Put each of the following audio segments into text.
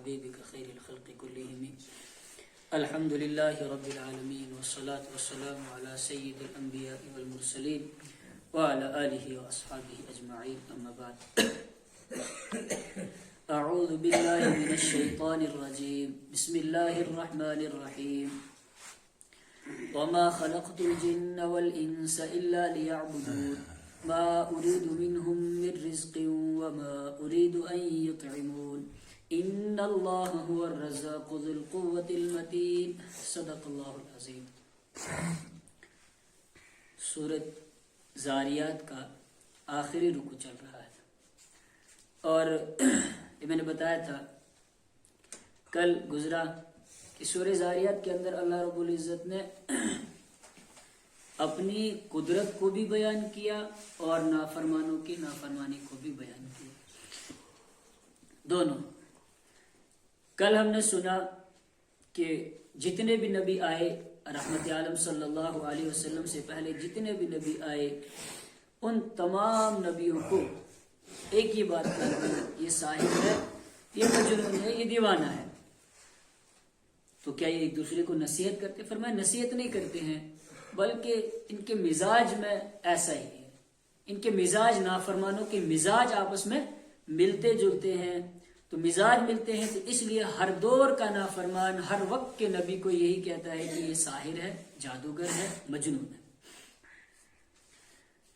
حبيبك خير الخلق كلهم الحمد لله رب العالمين والصلاة والسلام على سيد الأنبياء والمرسلين وعلى آله وأصحابه أجمعين أما بعد أعوذ بالله من الشيطان الرجيم بسم الله الرحمن الرحيم وما خلقت الجن والإنس إلا ليعبدون ما أريد منهم من رزق وما أريد أن يطعمون إن الله هو الرزاق ذو القوة المتين صدق الله العظيم. سورۃ زاریات کا آخری رکوع چل رہا ہے اور میں نے بتایا تھا کل گزرا کہ سورہ زاریات کے اندر اللہ رب العزت نے اپنی قدرت کو بھی بیان کیا اور نافرمانوں کی نافرمانی کو بھی بیان کیا، دونوں. کل ہم نے سنا کہ جتنے بھی نبی آئے رحمت عالم صلی اللہ علیہ وسلم سے پہلے جتنے بھی نبی آئے ان تمام نبیوں کو ایک ہی بات کرتے ہیں، یہ ساحر ہے، یہ مجنون ہے، یہ دیوانہ ہے. تو کیا یہ ایک دوسرے کو نصیحت کرتے؟ فرمایا نصیحت نہیں کرتے ہیں بلکہ ان کے مزاج میں ایسا ہی ہے. ان کے مزاج، نافرمانوں کے مزاج آپس میں ملتے جلتے ہیں. تو مزاج ملتے ہیں تو اس لیے ہر دور کا نافرمان ہر وقت کے نبی کو یہی کہتا ہے کہ یہ ساحر ہے، جادوگر ہے، مجنون ہے.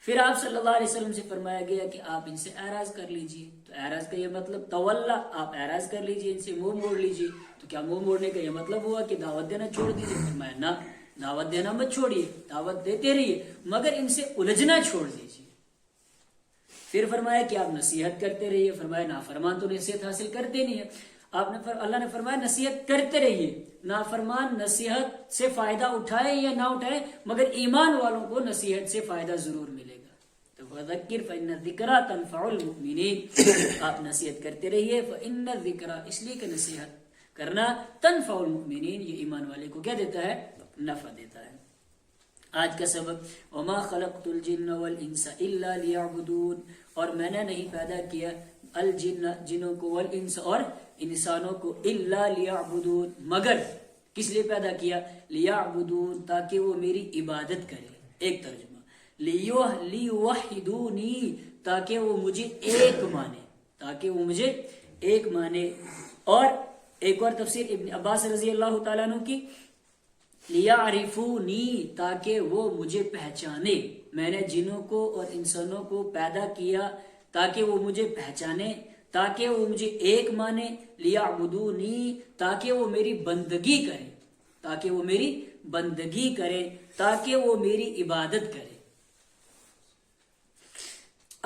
پھر آپ صلی اللہ علیہ وسلم سے فرمایا گیا کہ آپ ان سے اعراض کر لیجئے. تو اعراض کا یہ مطلب تولا، آپ اعراض کر لیجئے، ان سے منہ موڑ لیجئے. تو کیا منہ موڑنے کا یہ مطلب ہوا کہ دعوت دینا چھوڑ دیجئے؟ فرمایا نہ، دعوت دینا مت چھوڑیے، دعوت دیتے رہیے مگر ان سے الجھنا چھوڑ دیجئے. پھر فرمایا کہ آپ نصیحت کرتے رہیے. فرمایا نافرمان تو نصیحت حاصل کرتے نہیں ہے. اللہ نے فرمایا نصیحت کرتے رہیے. نافرمان نصیحت سے فائدہ اٹھائے یا نہ اٹھائے مگر ایمان والوں کو نصیحت سے فائدہ ضرور ملے گا. تو فذکر فإن الذکریٰ تنفع المؤمنین، آپ نصیحت کرتے رہیے. فإن الذکریٰ، اس لیے کہ نصیحت کرنا تنفع المؤمنین، یہ ایمان والے کو کیا دیتا ہے؟ نفع دیتا ہے. آج کا سبق وما خلقت الجن والانس الا لیعبدون، اور میں نے نہیں پیدا کیا الجن، جنوں کو، والانس، اور انسانوں کو، الا لیعبدون، مگر کس لیے پیدا کیا؟ لیعبدون، تاکہ وہ میری عبادت کرے. ایک ترجمہ لیوحدونی، تاکہ وہ مجھے ایک مانے، تاکہ وہ مجھے ایک مانے. اور ایک اور تفسیر ابن عباس رضی اللہ تعالیٰ عنہ کی، لیعرفونی، تاکہ وہ مجھے پہچانے. میں نے جنوں کو اور انسانوں کو پیدا کیا تاکہ وہ مجھے پہچانے، تاکہ وہ مجھے ایک مانے. لیعبدونی، تاکہ وہ میری بندگی کرے، تاکہ وہ میری بندگی کرے، تاکہ وہ میری عبادت کرے.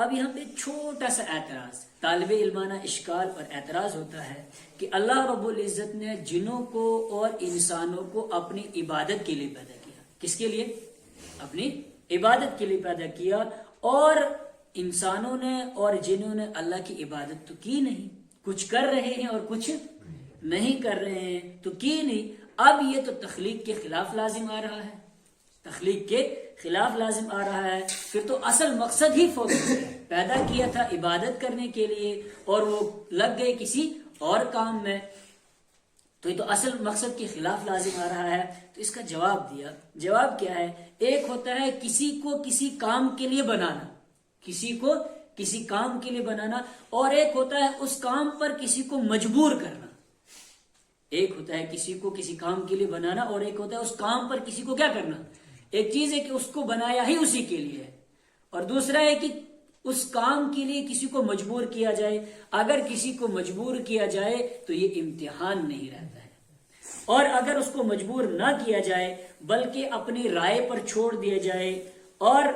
اب یہاں پہ چھوٹا سا اعتراض، طالب علمانہ اشکال اور اعتراض ہوتا ہے کہ اللہ رب العزت نے جنوں کو اور انسانوں کو اپنی عبادت کے لیے پیدا کیا. کس کے لیے؟ اپنی عبادت کے لیے پیدا کیا. اور انسانوں نے اور جنوں نے اللہ کی عبادت تو کی نہیں، کچھ کر رہے ہیں اور کچھ نہیں کر رہے ہیں، تو کی نہیں. اب یہ تو تخلیق کے خلاف لازم آ رہا ہے، تخلیق کے خلاف لازم آ رہا ہے. پھر تو اصل مقصد ہی فوت ہو گیا. پیدا کیا تھا عبادت کرنے کے لیے اور وہ لگ گئے کسی اور کام میں، تو یہ تو اصل مقصد کے خلاف لازم آ رہا ہے. تو اس کا جواب دیا. جواب کیا ہے؟ ایک ہوتا ہے کسی کو کسی کام کے لیے بنانا، کسی کو کسی کام کے لیے بنانا، اور ایک ہوتا ہے اس کام پر کسی کو مجبور کرنا. ایک ہوتا ہے کسی کو کسی کام کے لیے بنانا اور ایک ہوتا ہے اس کام پر کسی کو کیا کرنا. ایک چیز ہے کہ اس کو بنایا ہی اسی کے لیے ہے، اور دوسرا ہے کہ اس کام کے لیے کسی کو مجبور کیا جائے. اگر کسی کو مجبور کیا جائے تو یہ امتحان نہیں رہتا ہے، اور اگر اس کو مجبور نہ کیا جائے بلکہ اپنی رائے پر چھوڑ دیا جائے اور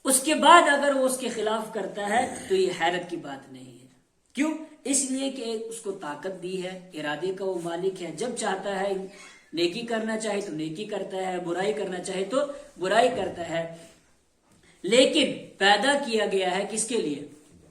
اس کے بعد اگر وہ اس کے خلاف کرتا ہے تو یہ حیرت کی بات نہیں ہے. کیوں؟ اس لیے کہ اس کو طاقت دی ہے، ارادے کا وہ مالک ہے. جب چاہتا ہے نیکی کرنا چاہے تو نیکی کرتا ہے، برائی کرنا چاہے تو برائی کرتا ہے. لیکن پیدا کیا گیا ہے کس کے لیے؟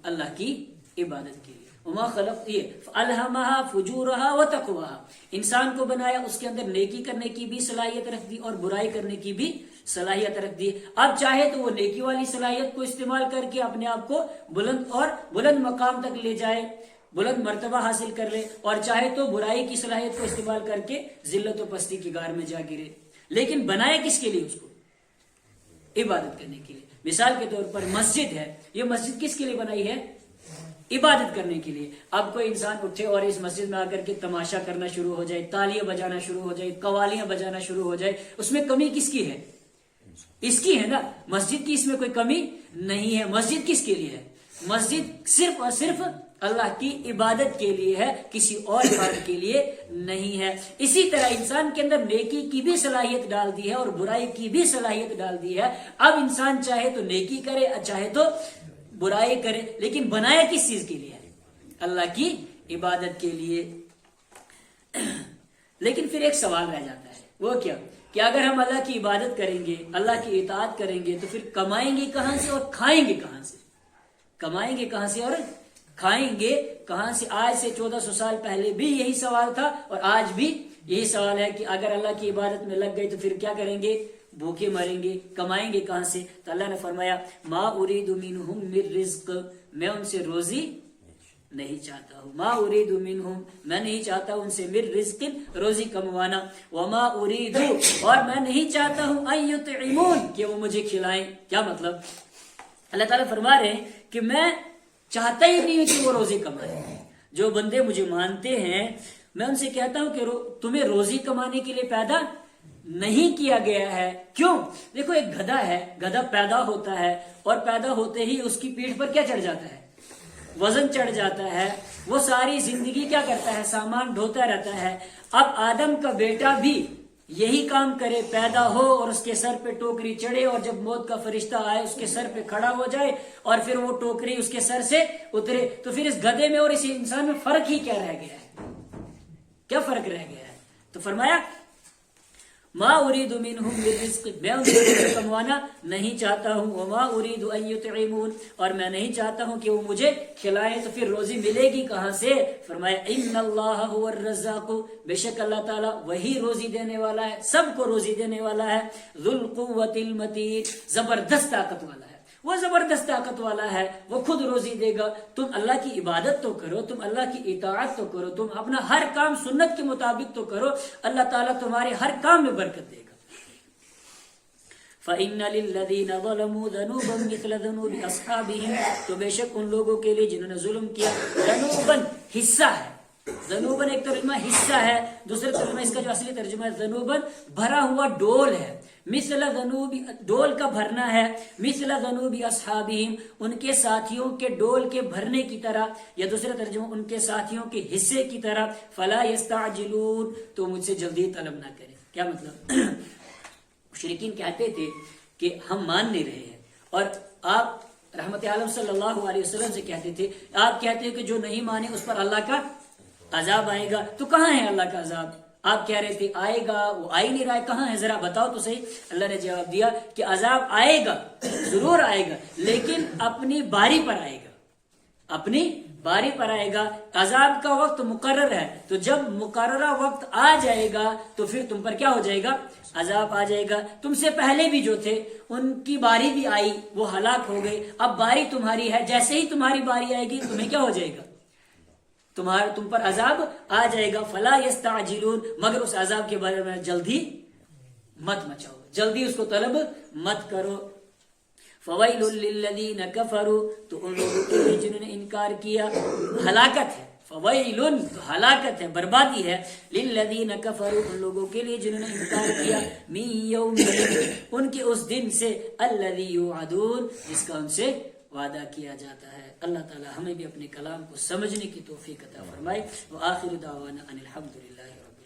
اللہ کی عبادت کے لیے. وما خلقت، الہمہا فجورہا وتقواہا، انسان کو بنایا، اس کے اندر نیکی کرنے کی بھی صلاحیت رکھ دی اور برائی کرنے کی بھی صلاحیت رکھ دی. اب چاہے تو وہ نیکی والی صلاحیت کو استعمال کر کے اپنے آپ کو بلند مقام تک لے جائے، بلند مرتبہ حاصل کر لے، اور چاہے تو برائی کی صلاحیت کو استعمال کر کے ذلت و پستی کی غار میں جا گرے، لیکن بنایا کس کے لیے اس کو؟ عبادت کرنے کے لیے۔ مثال کے طور پر مسجد ہے، یہ مسجد کس کے لیے بنائی ہے؟ عبادت کرنے کے لیے۔ اب کوئی انسان اٹھے اور اس مسجد میں آ کر کے تماشا کرنا شروع ہو جائے، تالیاں بجانا شروع ہو جائے، قوالیاں بجانا شروع ہو جائے، اس میں کمی کس کی ہے؟ اس کی ہے نا، مسجد کی اس میں کوئی کمی نہیں ہے۔ مسجد کس کے لیے ہے؟ مسجد صرف اور صرف اللہ کی عبادت کے لیے ہے، کسی اور کام کے لیے نہیں ہے۔ اسی طرح انسان کے اندر نیکی کی بھی صلاحیت ڈال دی ہے اور برائی کی بھی صلاحیت ڈال دی ہے۔ اب انسان چاہے تو نیکی کرے، چاہے تو برائی کرے، لیکن بنایا کس چیز کے لیے ہے؟ اللہ کی عبادت کے لیے۔ لیکن پھر ایک سوال رہ جاتا ہے، وہ کیا کہ اگر ہم اللہ کی عبادت کریں گے، اللہ کی اطاعت کریں گے، تو پھر کمائیں گے کہاں سے اور کھائیں گے کہاں سے؟ کمائیں گے کہاں سے اور کھائیں گے کہاں سے؟ آج سے 1400 سال پہلے بھی یہی سوال تھا اور آج بھی یہی سوال ہے کہ اگر اللہ کی عبادت میں لگ گئے تو پھر کیا کریں گے؟ بھوکے مریں گے۔ کمائیں گے کہاں سے؟ تو اللہ نے فرمایا ما اريد منهم من رزق، میں ان سے روزی نہیں چاہتا ہوں۔ ما اريد منهم، میں نہیں چاہتا ہوں ان سے، من رزق، روزی کموانا، وما اريد، اور میں نہیں چاہتا ہوں ان يطعمون، کہ وہ مجھے کھلائیں۔ کیا مطلب؟ اللہ تعالیٰ فرما رہے ہیں کہ میں چاہتا ہی نہیں ہوں کہ وہ روزی کمائے۔ جو بندے مجھے مانتے ہیں میں ان سے کہتا ہوں کہ تمہیں روزی کمانے کے لیے پیدا نہیں کیا گیا ہے۔ کیوں؟ دیکھو ایک گدھا ہے، گدھا پیدا ہوتا ہے اور پیدا ہوتے ہی اس کی پیٹھ پر کیا چڑھ جاتا ہے؟ وزن چڑھ جاتا ہے۔ وہ ساری زندگی کیا کرتا ہے؟ سامان ڈھوتا رہتا ہے۔ اب آدم کا بیٹا بھی یہی کام کرے، پیدا ہو اور اس کے سر پہ ٹوکری چڑھے، اور جب موت کا فرشتہ آئے اس کے سر پہ کھڑا ہو جائے اور پھر وہ ٹوکری اس کے سر سے اترے، تو پھر اس گدھے میں اور اس انسان میں فرق ہی کیا رہ گیا ہے؟ کیا فرق رہ گیا ہے؟ تو فرمایا ما اريد منهم من رزق، میں ان سے کموانا نہیں چاہتا ہوں، وما اريد ان يطعمون، اور میں نہیں چاہتا ہوں کہ وہ مجھے کھلائیں۔ تو پھر روزی ملے گی کہاں سے؟ فرمایا ان اللہ هو الرزاق، بے شک اللہ تعالیٰ وہی روزی دینے والا ہے، سب کو روزی دینے والا ہے، ذو القوة المتین، زبردست طاقت والا ہے، وہ زبردست طاقت والا ہے، وہ خود روزی دے گا۔ تم اللہ کی عبادت تو کرو، تم اللہ کی اطاعت تو کرو، تم اپنا ہر کام سنت کے مطابق تو کرو، اللہ تعالیٰ تمہارے ہر کام میں برکت دے گا۔ فَإِنَّ لِلَّذِينَ ظَلَمُوا ذَنُوبًا مِثْلَ ذُنُوبِ أَصْحَابِهِمْ، تو بے شک ان لوگوں کے لیے جنہوں نے ظلم کیا، ذنوباً حصہ ہے۔ ذنوباً ایک ترجمہ حصہ ہے، دوسرا ترجمہ اس کا جو اصلی ترجمہ ہے ذنوباً بھرا ہوا ڈول ہے، مثل ذنوب ڈول کا بھرنا ہے، مثل ذنوب اصحابہم ان کے ساتھیوں کے ڈول کے بھرنے کی طرح، یا دوسرا ترجمہ ان کے ساتھیوں کے حصے کی طرح، فلا یستعجلون، تو مجھ سے جلدی طلب نہ کریں۔ کیا مطلب؟ مشرکین کہتے تھے کہ ہم مان نہیں رہے ہیں، اور آپ رحمت عالم صلی اللہ علیہ وسلم سے کہتے تھے، آپ کہتے ہیں کہ جو نہیں مانے اس پر اللہ کا عذاب آئے گا، تو کہاں ہے اللہ کا عذاب؟ آپ کہہ رہے تھے آئے گا، وہ آ ہی نہیں رہا ہے، کہاں ہے ذرا بتاؤ تو صحیح۔ اللہ نے جواب دیا کہ عذاب آئے گا، ضرور آئے گا، لیکن اپنی باری پر آئے گا، اپنی باری پر آئے گا۔ عذاب کا وقت مقرر ہے، تو جب مقررہ وقت آ جائے گا تو پھر تم پر کیا ہو جائے گا؟ عذاب آ جائے گا۔ تم سے پہلے بھی جو تھے ان کی باری بھی آئی، وہ ہلاک ہو گئے، اب باری تمہاری ہے، جیسے ہی تمہاری باری آئے گی تمہیں کیا ہو جائے گا؟ تم پر عذاب آ جائے گا۔ فلا یستعجلون، مگر اس عذاب کے بارے میں جلدی مت مچاؤ، جلدی اس کو طلب مت کرو۔ فویل للذین کفروا، تو ان لوگوں کے لیے جنہوں نے انکار کیا، ہلاکت ہے۔ فویل تو ہلاکت ہے، بربادی ہے، للذین کفروا ان لوگوں کے لیے جنہوں نے انکار کیا، من یوم، ان کے اس دن سے، الذی یوعدون، جس کا ان سے وعدہ کیا جاتا ہے۔ اللہ تعالی ہمیں بھی اپنے کلام کو سمجھنے کی توفیق عطا فرمائے۔ وآخر دعوانا ان الحمد للہ رب